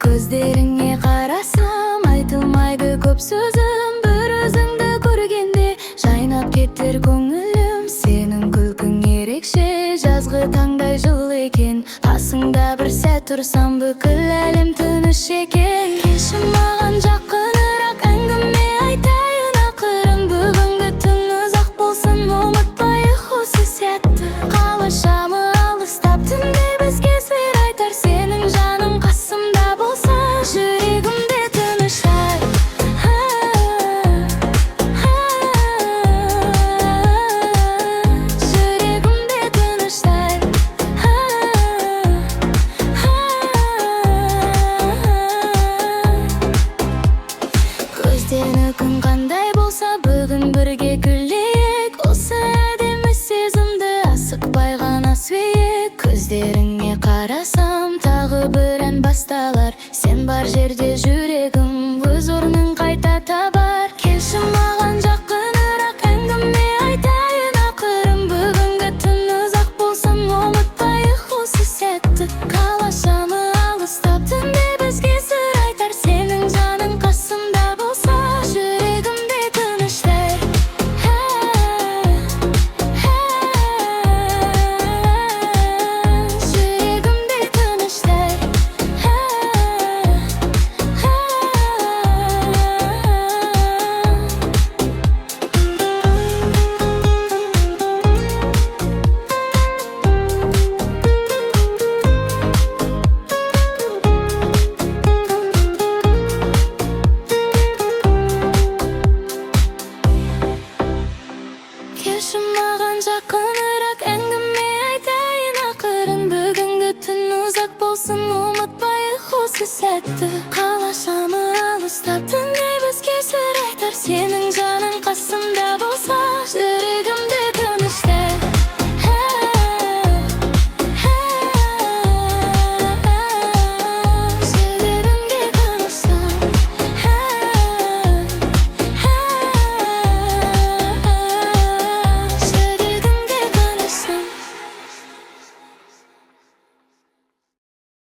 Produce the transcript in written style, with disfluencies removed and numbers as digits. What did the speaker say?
Көздеріңе қарасам, айтылмайды көп сөзім. Бір өзіңді көргенде жайнап кетер көңілім. Сенің күлкің ерекше, жазғы таңдай жылы екен. Қасыңда бір сәт тұрсам, бүкіл әлем тыныш екен. Келші маған жақынырақ, әңгіме айтайын ақырын. Бүгінгі түн ұзақ болсын, ұмытпайық осы сәтті. Қалашамы алыстап, түнде бізге сыр айтар. Сенің жаның қасымда болса, жүрегімде тыныштар. Жүрегімде тыныштар. Көздені күн қандай болса, бүгін бірге күлейік. Осы әдемі сезімді асықпай ғана сүйейік. Көздеріңе қарасам, тағы бір ән басталар. Сен бар жерде жүрегім өз орнын қайта табар. Келші маған жақынырақ, әңгіме айтайын ақырын. Бүгінгі түн ұзақ болсын, ұмытпайық осы сәтті. Қалашамы алыстап, түнде бізге сыр айтар. Сенің жаның қасымда болса, жүрегімде тыныштар. Жүрегімде тыныштар. Келші маған жақынырақ, әңгіме айтайын ақырын. Бүгінгі түн ұзақ болсын, ұмытпайық осы сәтті. Қалашамы алыстап, түнде бізге сыр айтар. Сенің